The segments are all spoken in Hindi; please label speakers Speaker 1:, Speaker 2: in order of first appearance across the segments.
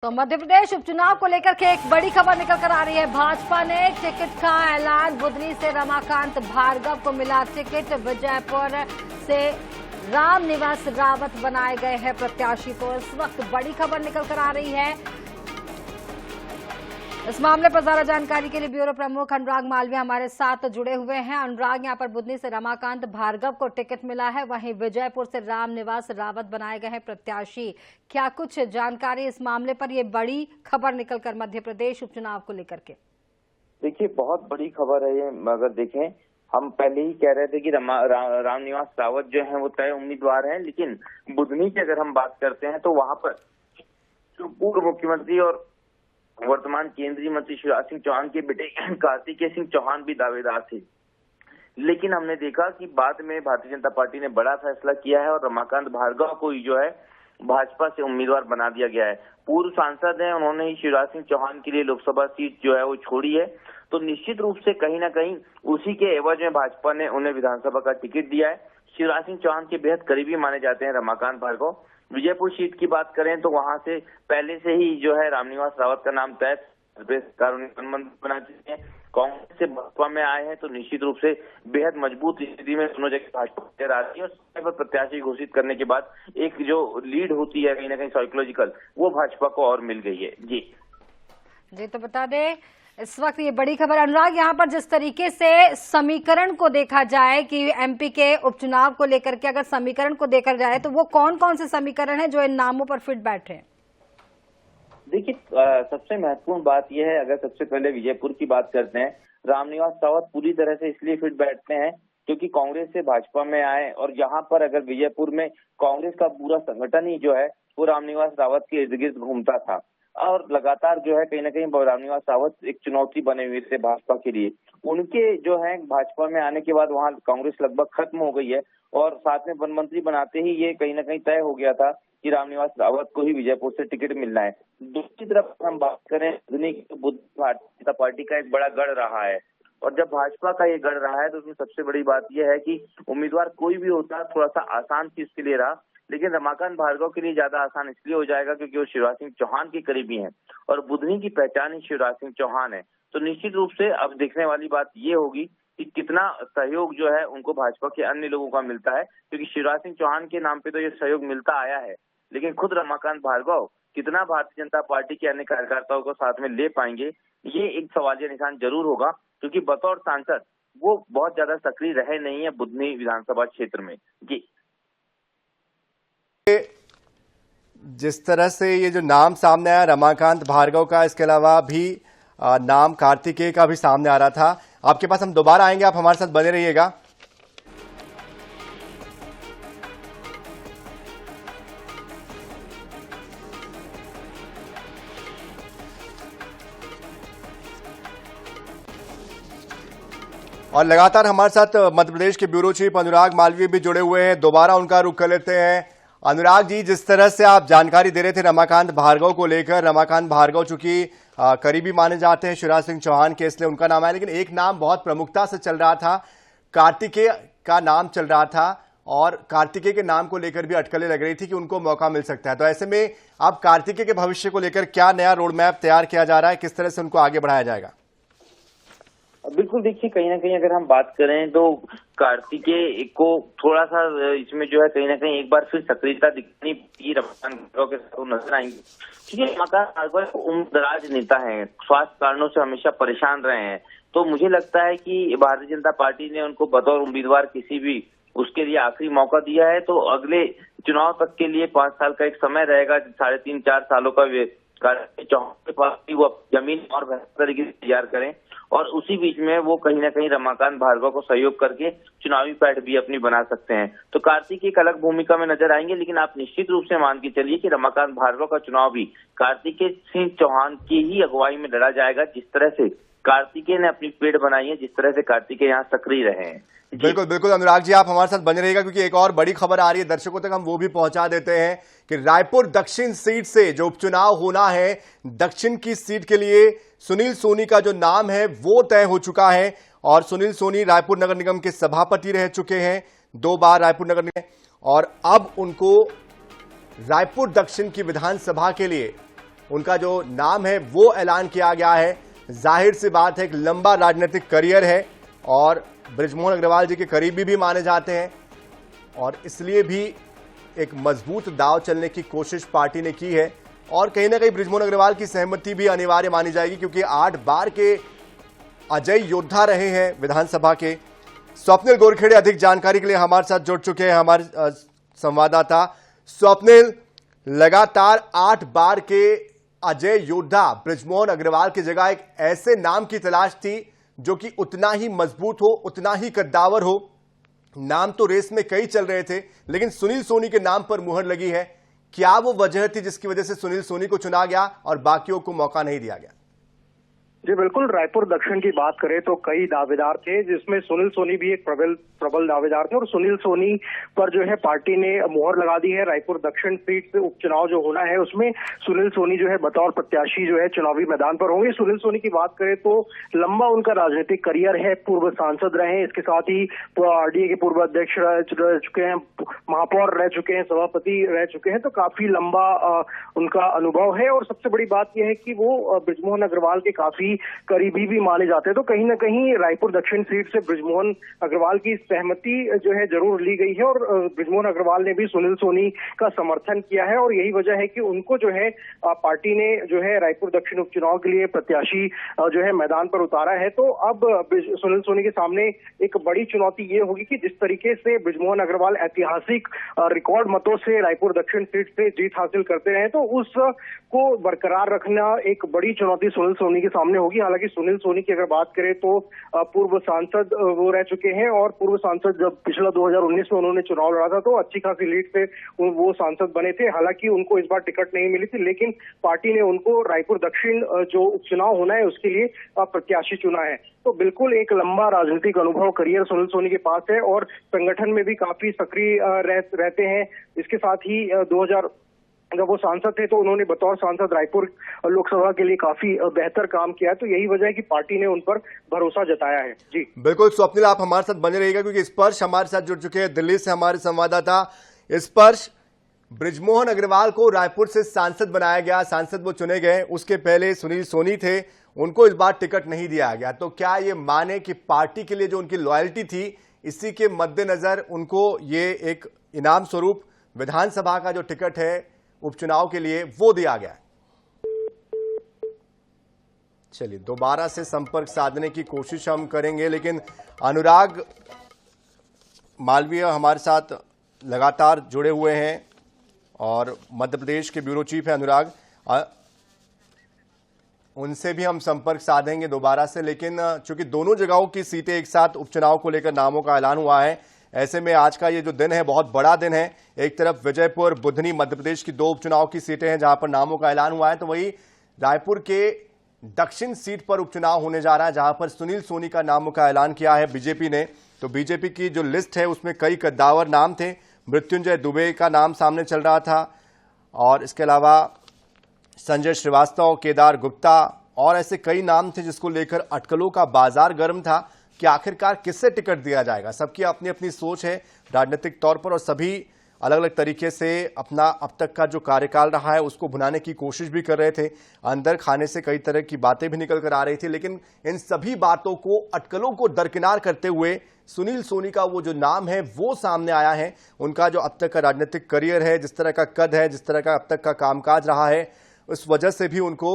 Speaker 1: तो मध्य प्रदेश उपचुनाव को लेकर के एक बड़ी खबर निकल कर आ रही है। भाजपा ने टिकट का ऐलान, बुधनी से रमाकांत भार्गव को मिला टिकट। विजयपुर से रामनिवास रावत बनाए गए हैं प्रत्याशी। तो इस वक्त बड़ी खबर निकल कर आ रही है। इस मामले पर ज्यादा जानकारी के लिए ब्यूरो प्रमुख अनुराग मालवीय हमारे साथ जुड़े हुए हैं। अनुराग, यहाँ पर बुधनी से रमाकांत भार्गव को टिकट मिला है, वहीं विजयपुर से रामनिवास रावत बनाए गए हैं प्रत्याशी। क्या कुछ जानकारी इस मामले पर? ये बड़ी खबर निकलकर मध्य प्रदेश उपचुनाव को लेकर के।
Speaker 2: देखिए, बहुत बड़ी खबर है ये। अगर देखें, हम पहले ही कह रहे थे कि रामनिवास रावत जो है वो तय उम्मीदवार हैं, लेकिन बुधनी की अगर हम बात करते हैं तो वहां पर जो पूर्व मुख्यमंत्री और वर्तमान केंद्रीय मंत्री शिवराज सिंह चौहान के बेटे कार्तिकेय सिंह चौहान भी दावेदार थे। लेकिन हमने देखा कि बाद में भारतीय जनता पार्टी ने बड़ा फैसला किया है और रमाकांत भार्गव को ही जो है भाजपा से उम्मीदवार बना दिया गया है। पूर्व सांसद हैं, उन्होंने ही शिवराज सिंह चौहान के लिए लोकसभा सीट जो है वो छोड़ी है। तो निश्चित रूप से कहीं ना कहीं उसी के एवज में भाजपा ने उन्हें विधानसभा का टिकट दिया है। शिवराज सिंह चौहान के बेहद करीबी माने जाते हैं रमाकांत भार्गव। विजयपुर सीट की बात करें तो वहां से पहले से ही जो है रामनिवास रावत का नाम तय बना चुके हैं। कांग्रेस से भाजपा में आए हैं तो निश्चित रूप से बेहद मजबूत स्थिति में दोनों जगह भाजपा आ रही है। और समय पर प्रत्याशी घोषित करने के बाद एक जो लीड होती है कहीं ना कहीं साइकोलॉजिकल, वो भाजपा को और मिल गई है। जी
Speaker 1: तो बता दें, इस वक्त ये बड़ी खबर। अनुराग, यहाँ पर जिस तरीके से समीकरण को देखा जाए कि एमपी के उपचुनाव को लेकर के अगर समीकरण को देखा जाए तो वो कौन कौन से समीकरण है जो इन नामों पर फिट बैठे हैं?
Speaker 2: देखिए, सबसे महत्वपूर्ण बात यह है, अगर सबसे पहले विजयपुर की बात करते हैं, रामनिवास रावत पूरी तरह से इसलिए फिट बैठते हैं क्योंकि कांग्रेस से भाजपा में आए और यहाँ पर अगर विजयपुर में कांग्रेस का पूरा संगठन ही जो है वो रामनिवास रावत के इर्द गिर्द घूमता था और लगातार जो है कहीं ना कहीं रामनिवास रावत एक चुनौती बने हुए थे भाजपा के लिए। उनके जो है भाजपा में आने के बाद वहाँ कांग्रेस लगभग खत्म हो गई है और साथ में वन मंत्री बनाते ही ये कहीं ना कहीं तय हो गया था कि रामनिवास रावत को ही विजयपुर से टिकट मिलना है। दूसरी तरफ हम बात करें, भारतीय जनता पार्टी का एक बड़ा गढ़ रहा है और जब भाजपा का ये गढ़ रहा है तो उसमें सबसे बड़ी बात यह है कि उम्मीदवार कोई भी होता थोड़ा सा आसान चीज के लिए रहा, लेकिन रमाकांत भार्गव के लिए ज्यादा आसान इसलिए हो जाएगा क्योंकि वो शिवराज सिंह चौहान के करीबी हैं और बुधनी की पहचान ही शिवराज सिंह चौहान है। तो निश्चित रूप से अब देखने वाली बात ये होगी कि कितना सहयोग जो है उनको भाजपा के अन्य लोगों का मिलता है, क्योंकि शिवराज सिंह चौहान के नाम पे तो ये सहयोग मिलता आया है, लेकिन खुद रमाकांत भार्गव कितना भारतीय जनता पार्टी के अन्य कार्यकर्ताओं को साथ में ले पाएंगे, ये एक सवालिया निशान जरूर होगा, क्योंकि बतौर सांसद वो बहुत ज्यादा सक्रिय रहे नहीं है बुधनी विधानसभा क्षेत्र में। जी,
Speaker 3: जिस तरह से ये जो नाम सामने आया रमाकांत भार्गव का, इसके अलावा भी नाम कार्तिकेय का भी सामने आ रहा था। आपके पास हम दोबारा आएंगे, आप हमारे साथ बने रहिएगा। और लगातार हमारे साथ मध्य प्रदेश के ब्यूरो चीफ अनुराग मालवीय भी जुड़े हुए हैं, दोबारा उनका रुख कर लेते हैं। अनुराग जी, जिस तरह से आप जानकारी दे रहे थे रमाकांत भार्गव को लेकर, रमाकांत भार्गव चूंकि करीबी माने जाते हैं शिवराज सिंह चौहान के, इसलिए उनका नाम आया, लेकिन एक नाम बहुत प्रमुखता से चल रहा था, कार्तिकेय का नाम चल रहा था और कार्तिकेय के नाम को लेकर भी अटकलें लग रही थी कि उनको मौका मिल सकता है। तो ऐसे में अब कार्तिकेय के भविष्य को लेकर क्या नया रोड मैप तैयार किया जा रहा है, किस तरह से उनको आगे बढ़ाया जाएगा?
Speaker 2: बिल्कुल, देखिए, कहीं ना कहीं अगर हम बात करें तो कार्तिकेय को थोड़ा सा इसमें जो है कहीं ना कहीं एक बार फिर सक्रियता दिखनी पड़ेगी, रमाकांत भार्गव के साथ नजर आएंगे, क्योंकि रमाकांत भार्गव उम्रदराज नेता है, स्वास्थ्य कारणों से हमेशा परेशान रहे हैं। तो मुझे लगता है कि भारतीय जनता पार्टी ने उनको बतौर उम्मीदवार किसी भी उसके लिए आखिरी मौका दिया है। तो अगले चुनाव तक के लिए 5 साल का एक समय रहेगा, 3.5-4 सालों का चौहान के पास भी वो जमीन और बेहतर तरीके से तैयार करें और उसी बीच में वो कहीं ना कहीं रमाकांत भार्गव को सहयोग करके चुनावी पैठ भी अपनी बना सकते हैं। तो कार्तिक एक अलग भूमिका में नजर आएंगे, लेकिन आप निश्चित रूप से मान के चलिए कि रमाकांत भार्गव का चुनाव भी कार्तिकेय सिंह चौहान की ही अगुवाई में लड़ा जाएगा। जिस तरह से कार्तिकेय ने अपनी पेड़ बनाई है, जिस तरह से कार्तिकेय यहाँ सक्रिय रहे हैं।
Speaker 3: बिल्कुल बिल्कुल अनुराग जी, आप हमारे साथ बने रहिएगा, क्योंकि एक और बड़ी खबर आ रही है, दर्शकों तक हम वो भी पहुंचा देते हैं कि रायपुर दक्षिण सीट से जो उपचुनाव होना है, दक्षिण की सीट के लिए सुनील सोनी का जो नाम है वो तय हो चुका है। और सुनील सोनी रायपुर नगर निगम के सभापति रह चुके हैं, 2 बार रायपुर नगर निगम, और अब उनको रायपुर दक्षिण की विधानसभा के लिए उनका जो नाम है वो ऐलान किया गया है। जाहिर सी बात है, एक लंबा राजनीतिक करियर है और बृजमोहन अग्रवाल जी के करीबी भी माने जाते हैं और इसलिए भी एक मजबूत दांव चलने की कोशिश पार्टी ने की है और कहीं ना कहीं बृजमोहन अग्रवाल की सहमति भी अनिवार्य मानी जाएगी, क्योंकि 8 बार के अजय योद्धा रहे हैं विधानसभा के। स्वप्निल गोरखेड़े अधिक जानकारी के लिए हमारे साथ जुड़ चुके हैं, हमारे संवाददाता। स्वप्निल, लगातार 8 बार के अजय योद्धा बृजमोहन अग्रवाल की जगह एक ऐसे नाम की तलाश थी जो कि उतना ही मजबूत हो, उतना ही कद्दावर हो। नाम तो रेस में कई चल रहे थे, लेकिन सुनील सोनी के नाम पर मुहर लगी है। क्या वो वजह थी जिसकी वजह से सुनील सोनी को चुना गया और बाकियों को मौका नहीं दिया गया?
Speaker 4: जी बिल्कुल, रायपुर दक्षिण की बात करें तो कई दावेदार थे, जिसमें सुनील सोनी भी एक प्रबल दावेदार थे और सुनील सोनी पर जो है पार्टी ने मुहर लगा दी है। रायपुर दक्षिण सीट से उपचुनाव जो होना है उसमें सुनील सोनी जो है बतौर प्रत्याशी जो है चुनावी मैदान पर होंगे। सुनील सोनी की बात करें तो लंबा उनका राजनीतिक करियर है, पूर्व सांसद रहे हैं, इसके साथ ही आरडीए के पूर्व अध्यक्ष रह चुके हैं, महापौर रह चुके हैं, सभापति रह चुके हैं, तो काफी लंबा उनका अनुभव है। और सबसे बड़ी बात यह है कि वो बृजमोहन अग्रवाल के काफी करीबी भी माने जाते हैं। तो कहीं ना कहीं रायपुर दक्षिण सीट से बृजमोहन अग्रवाल की सहमति जो है जरूर ली गई है और बृजमोहन अग्रवाल ने भी सुनील सोनी का समर्थन किया है और यही वजह है कि उनको जो है पार्टी ने जो है रायपुर दक्षिण उपचुनाव के लिए प्रत्याशी जो है मैदान पर उतारा है। तो अब सुनील सोनी के सामने एक बड़ी चुनौती ये होगी कि जिस तरीके से बृजमोहन अग्रवाल ऐतिहासिक रिकॉर्ड मतों से रायपुर दक्षिण सीट से जीत हासिल करते रहे, तो उसको बरकरार रखना एक बड़ी चुनौती सुनील सोनी के सामने होगी। हालांकि सुनील सोनी की अगर बात करें तो पूर्व सांसद वो रह चुके हैं और पूर्व सांसद जब पिछला 2019 में उन्होंने चुनाव लड़ा था तो अच्छी खासी लीड से वो सांसद बने थे। हालांकि उनको इस बार टिकट नहीं मिली थी, लेकिन पार्टी ने उनको रायपुर दक्षिण जो उपचुनाव होना है उसके लिए प्रत्याशी चुना है। तो बिल्कुल एक लंबा राजनीतिक अनुभव करियर सुनील सोनी के पास है और संगठन में भी काफी सक्रिय रहते हैं। इसके साथ ही 2000 जब वो सांसद थे तो उन्होंने बतौर सांसद रायपुर लोकसभा के लिए काफी बेहतर काम किया है। तो यही वजह है कि पार्टी ने उन पर भरोसा जताया है। जी
Speaker 3: बिल्कुल स्वप्निल, आप हमारे साथ बने रहिएगा क्योंकि स्पर्श हमारे साथ जुड़ चुके हैं दिल्ली से हमारे संवाददाता। स्पर्श, बृजमोहन अग्रवाल को रायपुर से सांसद बनाया गया, सांसद वो चुने गए, उसके पहले सुनील सोनी थे, उनको इस बार टिकट नहीं दिया गया। तो क्या ये माने कि पार्टी के लिए जो उनकी लॉयल्टी थी इसी के मद्देनजर उनको ये एक इनाम स्वरूप विधानसभा का जो टिकट है उपचुनाव के लिए वो दिया गया? चलिए दोबारा से संपर्क साधने की कोशिश हम करेंगे, लेकिन अनुराग मालवीय हमारे साथ लगातार जुड़े हुए हैं और मध्य प्रदेश के ब्यूरो चीफ है अनुराग, उनसे भी हम संपर्क साधेंगे दोबारा से। लेकिन चूंकि दोनों जगहों की सीटें एक साथ उपचुनाव को लेकर नामों का ऐलान हुआ है, ऐसे में आज का ये जो दिन है बहुत बड़ा दिन है। एक तरफ विजयपुर, बुधनी मध्य प्रदेश की 2 उपचुनाव की सीटें हैं जहां पर नामों का ऐलान हुआ है, तो वही रायपुर के दक्षिण सीट पर उपचुनाव होने जा रहा है जहां पर सुनील सोनी का नामों का ऐलान किया है बीजेपी ने। तो बीजेपी की जो लिस्ट है उसमें कई कद्दावर नाम थे, मृत्युंजय दुबे का नाम सामने चल रहा था और इसके अलावा संजय श्रीवास्तव, केदार गुप्ता और ऐसे कई नाम थे जिसको लेकर अटकलों का बाजार गर्म था कि आखिरकार किससे टिकट दिया जाएगा। सबकी अपनी अपनी सोच है राजनीतिक तौर पर और सभी अलग अलग तरीके से अपना अब तक का जो कार्यकाल रहा है उसको भुनाने की कोशिश भी कर रहे थे। अंदर खाने से कई तरह की बातें भी निकल कर आ रही थी, लेकिन इन सभी बातों को, अटकलों को दरकिनार करते हुए सुनील सोनी का वो जो नाम है वो सामने आया है। उनका जो अब तक का राजनीतिक करियर है, जिस तरह का कद है, जिस तरह का अब तक का कामकाज रहा है, उस वजह से भी उनको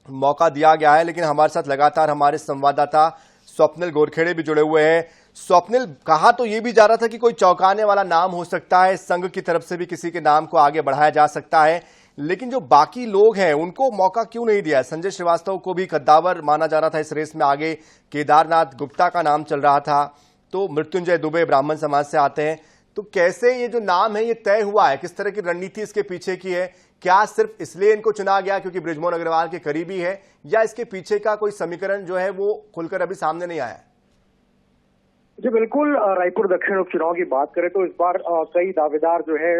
Speaker 3: मौका दिया गया है। लेकिन हमारे साथ लगातार हमारे संवाददाता स्वप्निल गोरखेड़े भी जुड़े हुए हैं। स्वप्निल, कहा तो ये भी जा रहा था कि कोई चौंकाने वाला नाम हो सकता है, संघ की तरफ से भी किसी के नाम को आगे बढ़ाया जा सकता है, लेकिन जो बाकी लोग हैं उनको मौका क्यों नहीं दिया? संजय श्रीवास्तव को भी कद्दावर माना जा रहा था इस रेस में, आगे केदारनाथ गुप्ता का नाम चल रहा था, तो मृत्युंजय दुबे ब्राह्मण समाज से आते हैं। तो कैसे ये जो नाम है ये तय हुआ है, किस तरह की रणनीति इसके पीछे की है? क्या सिर्फ इसलिए इनको चुना गया क्योंकि बृजमोहन अग्रवाल के करीबी है, या इसके पीछे का कोई समीकरण जो है वो खुलकर अभी सामने नहीं आया?
Speaker 4: जी बिल्कुल, रायपुर दक्षिण उपचुनाव की बात करें तो इस बार कई दावेदार जो है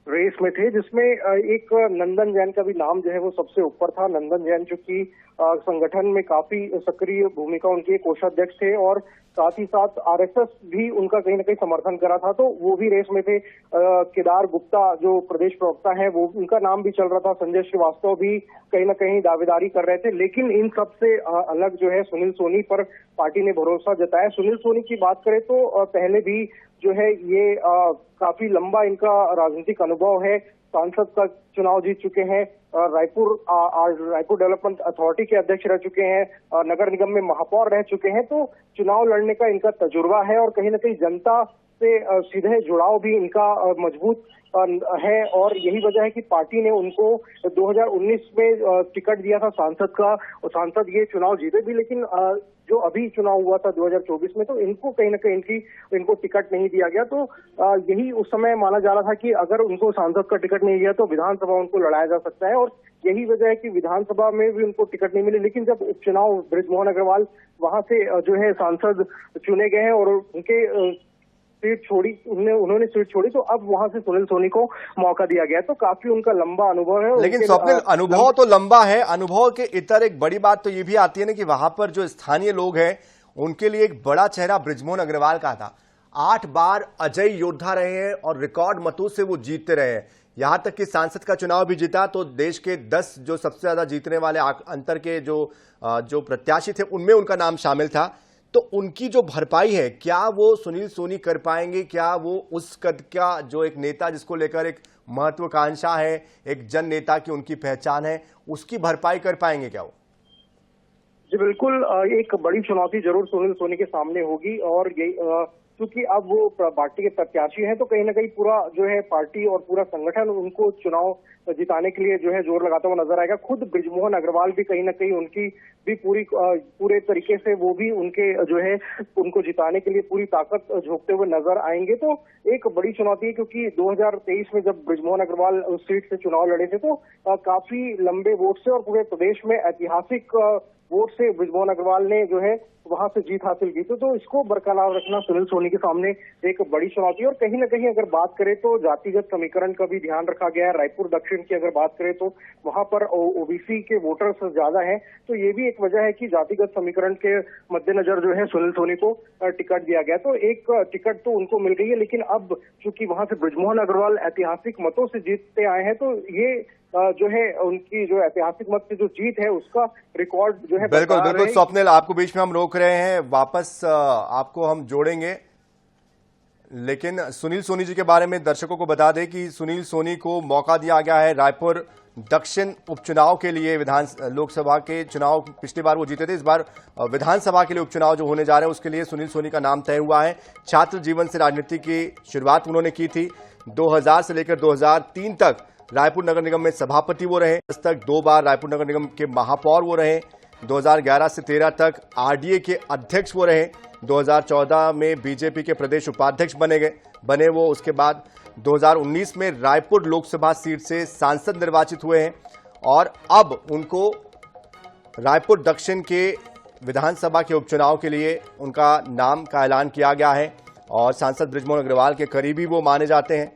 Speaker 4: रेस में थे, जिसमें एक नंदन जैन का भी नाम जो है वो सबसे ऊपर था। नंदन जैन जो कि संगठन में काफी सक्रिय भूमिका उनके कोषाध्यक्ष थे और साथ ही साथ आरएसएस भी उनका कहीं ना कहीं समर्थन करा था, तो वो भी रेस में थे। केदार गुप्ता जो प्रदेश प्रवक्ता है वो उनका नाम भी चल रहा था। संजय श्रीवास्तव भी कहीं ना कहीं दावेदारी कर रहे थे, लेकिन इन सब से अलग जो है सुनील सोनी पर पार्टी ने भरोसा जताया। सुनील सोनी की बात करें तो पहले भी जो है ये काफी लंबा इनका राजनीतिक अनुभव है। सांसद का चुनाव जीत चुके हैं, रायपुर डेवलपमेंट अथॉरिटी के अध्यक्ष रह चुके हैं, नगर निगम में महापौर रह चुके हैं, तो चुनाव लड़ने का इनका तजुर्बा है और कहीं ना कहीं जनता से सीधे जुड़ाव भी इनका मजबूत है। और यही वजह है कि पार्टी ने उनको 2019 में टिकट दिया था सांसद का, और सांसद ये चुनाव जीते भी, लेकिन जो अभी चुनाव हुआ था 2024 में, तो इनको कहीं ना कहीं इनको टिकट नहीं दिया गया। तो यही उस समय माना जा रहा था कि अगर उनको सांसद का टिकट नहीं दिया तो विधानसभा उनको लड़ाया जा सकता है, और यही वजह है कि विधानसभा में भी उनको टिकट नहीं मिली। लेकिन जब उपचुनाव बृजमोहन अग्रवाल वहां से जो है सांसद चुने गए हैं और उनके सीट छोड़ी, उन्होंने सीट छोड़ी, तो अब वहां से सुनील सोनी को मौका दिया गया। तो काफी उनका लंबा अनुभव है।
Speaker 3: लेकिन स्वप्निल, अनुभव तो लंबा है, अनुभव के इतर एक बड़ी बात तो ये भी आती है ना कि वहां पर जो स्थानीय लोग हैं उनके लिए एक बड़ा चेहरा बृजमोहन अग्रवाल का था। 8 बार अजय योद्धा रहे हैं और रिकॉर्ड मतों से वो जीतते रहे हैं। यहां तक कि सांसद का चुनाव भी जीता तो देश के 10 जो सबसे ज्यादा जीतने वाले अंतर के जो प्रत्याशी थे उनमें उनका नाम शामिल था। तो उनकी जो भरपाई है, क्या वो सुनील सोनी कर पाएंगे? क्या वो उस कद का जो एक नेता जिसको लेकर एक महत्वाकांक्षा है, एक जन नेता की उनकी पहचान है, उसकी भरपाई कर पाएंगे क्या वो?
Speaker 4: जी बिल्कुल, एक बड़ी चुनौती जरूर सुनील सोनी के सामने होगी। और ये क्योंकि अब वो पार्टी के प्रत्याशी हैं, तो कहीं ना कहीं पूरा जो है पार्टी और पूरा संगठन उनको चुनाव जिताने के लिए जो है जोर लगाता हुआ नजर आएगा। खुद बृजमोहन अग्रवाल भी कहीं ना कहीं उनकी भी पूरे तरीके से वो भी उनके जो है उनको जिताने के लिए पूरी ताकत झोंकते हुए नजर आएंगे। तो एक बड़ी चुनौती है, क्योंकि 2023 में जब बृजमोहन अग्रवाल उस सीट से चुनाव लड़े थे तो काफी लंबे वोट से और पूरे प्रदेश में ऐतिहासिक वोट से बृजमोहन अग्रवाल ने जो है वहां से जीत हासिल की। तो इसको बरकरार रखना सुनील सोनी के सामने एक बड़ी चुनौती है। और कहीं ना कहीं अगर बात करें तो जातिगत समीकरण का भी ध्यान रखा गया है। रायपुर दक्षिण की अगर बात करें तो वहां पर ओबीसी के वोटर्स ज्यादा हैं, तो ये भी एक वजह है कि जातिगत समीकरण के मद्देनजर जो है सुनील सोनी को टिकट दिया गया। तो एक टिकट तो उनको मिल गई है, लेकिन अब चूंकि वहां से बृजमोहन अग्रवाल ऐतिहासिक मतों से जीतते आए हैं, तो ये जो है उनकी जो ऐतिहासिक मत से जो जीत है उसका रिकॉर्ड जो है
Speaker 3: बिल्कुल स्वप्निल, आपको बीच में हम रोक रहे हैं, वापस आपको हम जोड़ेंगे। लेकिन सुनील सोनी जी के बारे में दर्शकों को बता दें कि सुनील सोनी को मौका दिया गया है रायपुर दक्षिण उपचुनाव के लिए। लोकसभा के चुनाव पिछली बार वो जीते थे, इस बार विधानसभा के लिए उपचुनाव जो होने जा रहे हैं उसके लिए सुनील सोनी का नाम तय हुआ है। छात्र जीवन से राजनीति की शुरुआत उन्होंने की थी। 2000 से लेकर 2003 तक रायपुर नगर निगम में सभापति वो रहे। आज तक 2 बार रायपुर नगर निगम के महापौर वो रहे। 2011 से 13 तक आरडीए के अध्यक्ष वो रहे। 2014 में बीजेपी के प्रदेश उपाध्यक्ष बने वो। उसके बाद 2019 में रायपुर लोकसभा सीट से सांसद निर्वाचित हुए हैं और अब उनको रायपुर दक्षिण के विधानसभा के उपचुनाव के लिए उनका नाम का ऐलान किया गया है और सांसद बृजमोहन अग्रवाल के करीबी वो माने जाते हैं।